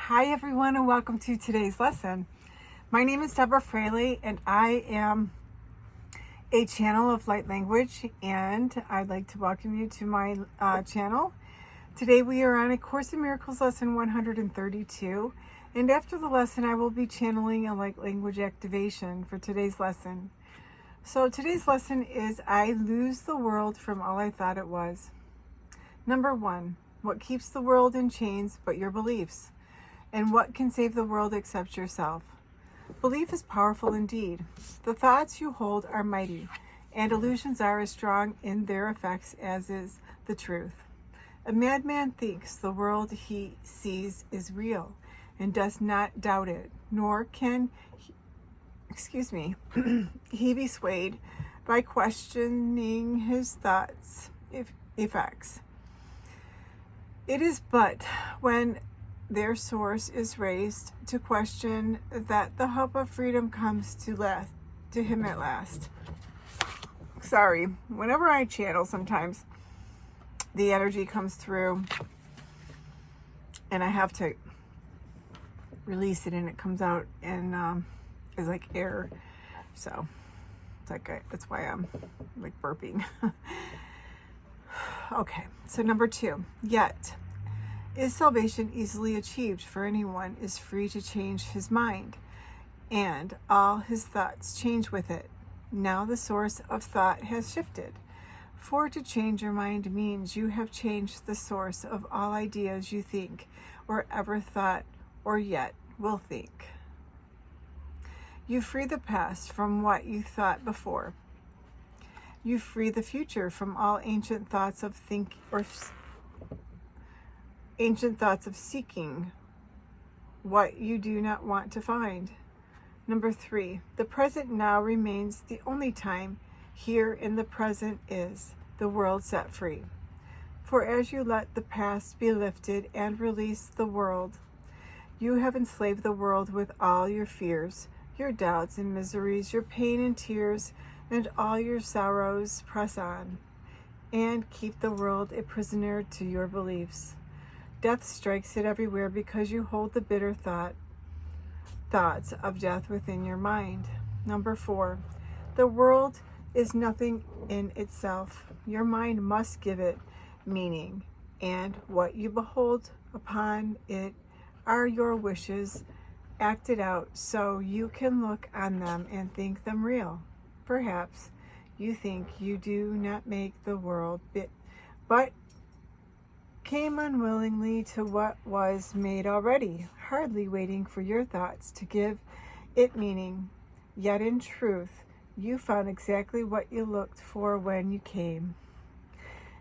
Hi everyone, and welcome to today's lesson. My name is Deborah Fraley, and I am a channel of light language, and I'd like to welcome you to my channel. Today we are on A Course in Miracles lesson 132, and after the lesson I will be channeling a light language activation for today's lesson. So today's lesson is I lose the world from all I thought it was. Number 1, what keeps the world in chains but your beliefs? And what can save the world except yourself? Belief is powerful indeed. The thoughts you hold are mighty, and illusions are as strong in their effects as is the truth. A madman thinks the world he sees is real and does not doubt it, nor can he be swayed by questioning his thoughts' effects. It is but when their source is raised to question that the hope of freedom comes to him at last. Sorry, whenever I channel, sometimes the energy comes through and I have to release it, and it comes out and is like air. So it's like that's why I'm like burping. Okay, so number 2, yet is salvation easily achieved, for anyone is free to change his mind, and all his thoughts change with it. Now the source of thought has shifted, for to change your mind means you have changed the source of all ideas you think, or ever thought, or yet will think. You free the past from what you thought before. You free the future from all ancient thoughts of seeking what you do not want to find. Number 3, the present now remains the only time. Here in the present is the world set free. For as you let the past be lifted and release the world, you have enslaved the world with all your fears, your doubts and miseries, your pain and tears, and all your sorrows. Press on and keep the world a prisoner to your beliefs. Death strikes it everywhere because you hold the bitter thoughts of death within your mind. Number 4, the world is nothing in itself. Your mind must give it meaning, and what you behold upon it are your wishes acted out, so you can look on them and think them real. Perhaps you think you do not make the world but came unwillingly to what was made already, hardly waiting for your thoughts to give it meaning. Yet in truth, you found exactly what you looked for when you came.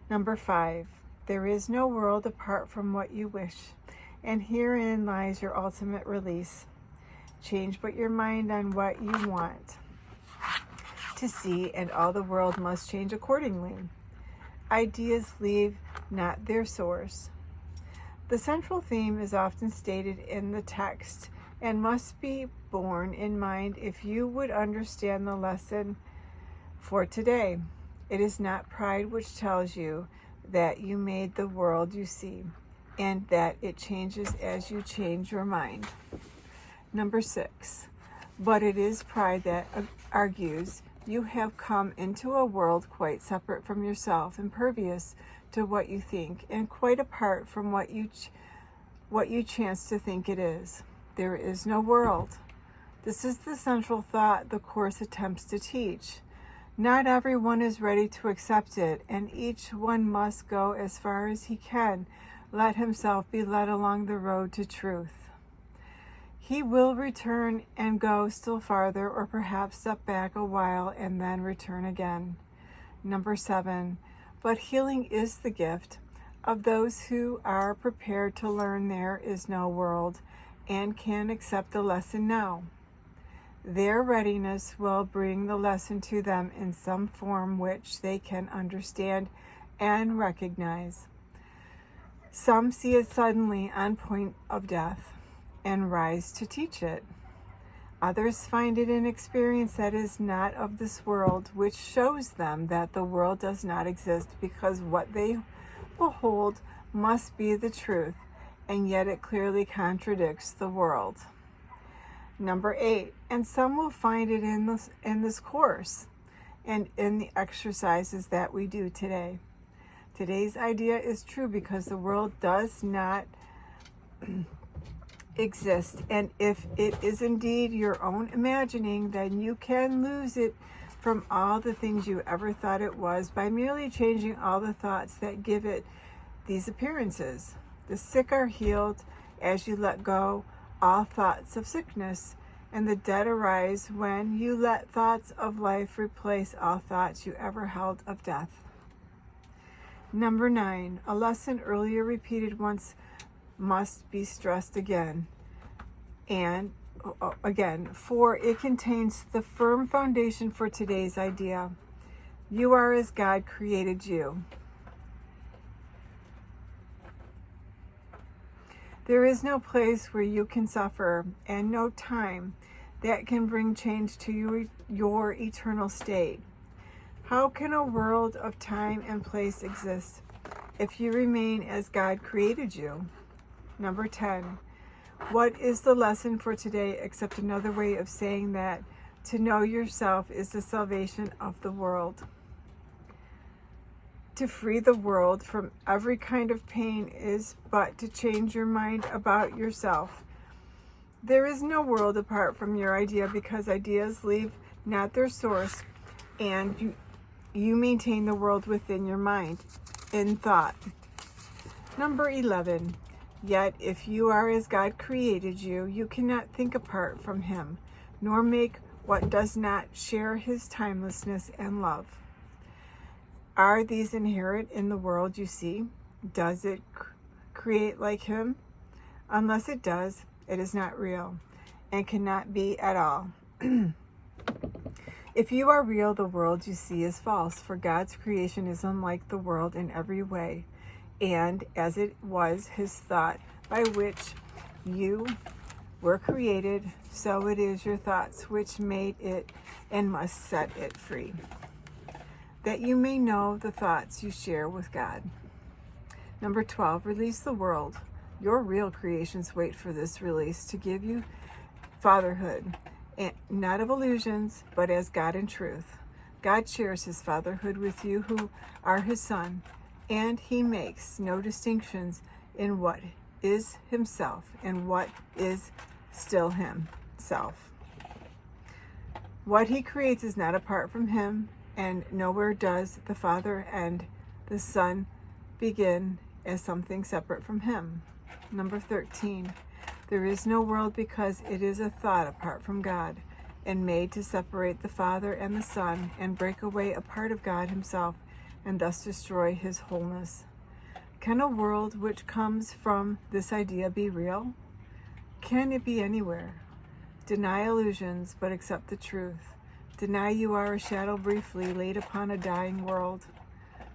Number 5, there is no world apart from what you wish, and herein lies your ultimate release. Change but your mind on what you want to see, and all the world must change accordingly. Ideas leave not their source. The central theme is often stated in the text and must be borne in mind if you would understand the lesson for today. It is not pride which tells you that you made the world you see, and that it changes as you change your mind. Number 6, but it is pride that argues you have come into a world quite separate from yourself, impervious to what you think, and quite apart from what you chance to think it is. There is no world. This is the central thought the Course attempts to teach. Not everyone is ready to accept it, and each one must go as far as he can, let himself be led along the road to truth. He will return and go still farther, or perhaps step back a while and then return again. Number 7, but healing is the gift of those who are prepared to learn there is no world and can accept the lesson now. Their readiness will bring the lesson to them in some form which they can understand and recognize. Some see it suddenly on point of death and rise to teach it. Others find it an experience that is not of this world, which shows them that the world does not exist, because what they behold must be the truth, and yet it clearly contradicts the world. Number 8, and some will find it in this course and in the exercises that we do today. Today's idea is true because the world does not exist, and if it is indeed your own imagining, then you can lose it from all the things you ever thought it was by merely changing all the thoughts that give it these appearances. The sick are healed as you let go all thoughts of sickness, and the dead arise when you let thoughts of life replace all thoughts you ever held of death. Number 9, a lesson earlier repeated once must be stressed again and again, for it contains the firm foundation for today's idea. You are as God created you. There is no place where you can suffer, and no time that can bring change to your eternal state. How can a world of time and place exist if you remain as God created you? Number 10. What is the lesson for today except another way of saying that to know yourself is the salvation of the world? To free the world from every kind of pain is but to change your mind about yourself. There is no world apart from your idea because ideas leave not their source, and you maintain the world within your mind in thought. Number 11. Yet if you are as God created you, you cannot think apart from him, nor make what does not share his timelessness and love. Are these inherent in the world you see? Does it create like him? Unless it does, it is not real and cannot be at all. If you are real, the world you see is false, for God's creation is unlike the world in every way, and as it was his thought by which you were created, so it is your thoughts which made it and must set it free, that you may know the thoughts you share with God. Number 12, release the world. Your real creations wait for this release to give you fatherhood, and not of illusions, but as God in truth. God shares his fatherhood with you who are his son, and he makes no distinctions in what is himself and what is still himself. What he creates is not apart from him, and nowhere does the Father and the Son begin as something separate from him. Number 13, there is no world because it is a thought apart from God and made to separate the Father and the Son and break away a part of God himself and thus destroy his wholeness. Can a world which comes from this idea be real? Can it be anywhere? Deny illusions, but accept the truth. Deny you are a shadow briefly laid upon a dying world.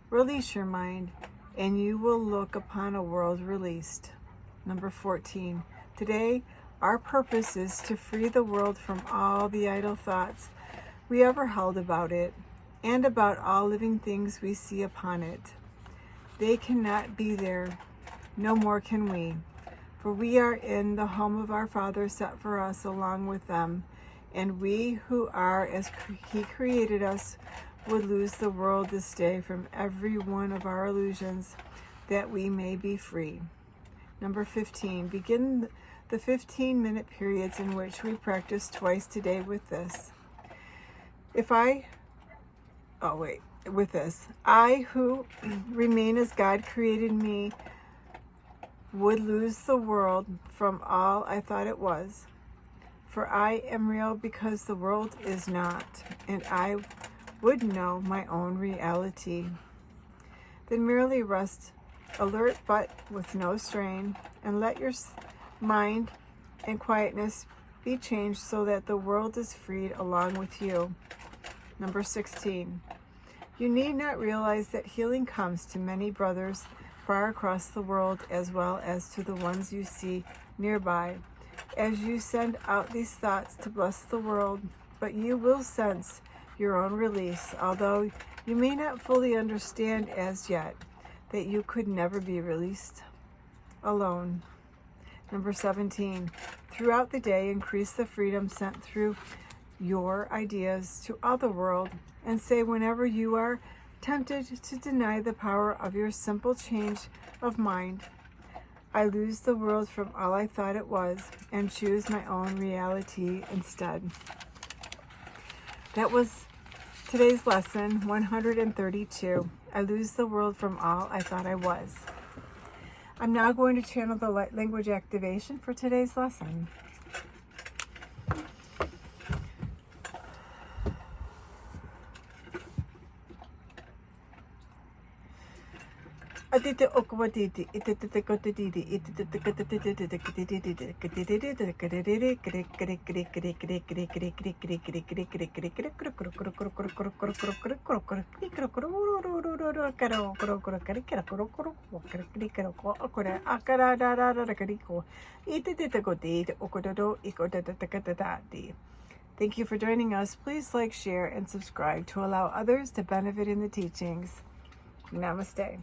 Release your mind, and you will look upon a world released. Number 14. Today, our purpose is to free the world from all the idle thoughts we ever held about it, and about all living things we see upon it. They cannot be there, no more can we, for we are in the home of our Father set for us along with them, and we who are as he created us would lose the world this day from every one of our illusions, that we may be free. Number 15, begin the 15-minute periods in which we practice twice today with this. I who remain as God created me would lose the world from all I thought it was. For I am real because the world is not, and I would know my own reality. Then merely rest alert but with no strain, and let your mind and quietness be changed so that the world is freed along with you. Number 16. You need not realize that healing comes to many brothers far across the world as well as to the ones you see nearby, as you send out these thoughts to bless the world, but you will sense your own release, although you may not fully understand as yet that you could never be released alone. Number 17, throughout the day, increase the freedom sent through your ideas to all the world, and say whenever you are tempted to deny the power of your simple change of mind, I lose the world from all I thought it was and choose my own reality instead. That was today's lesson 132. I lose the world from all I thought I was. I'm now going to channel the light language activation for today's lesson. Thank you for joining us. Please like, share, and subscribe to allow others to benefit in the teachings. Namaste.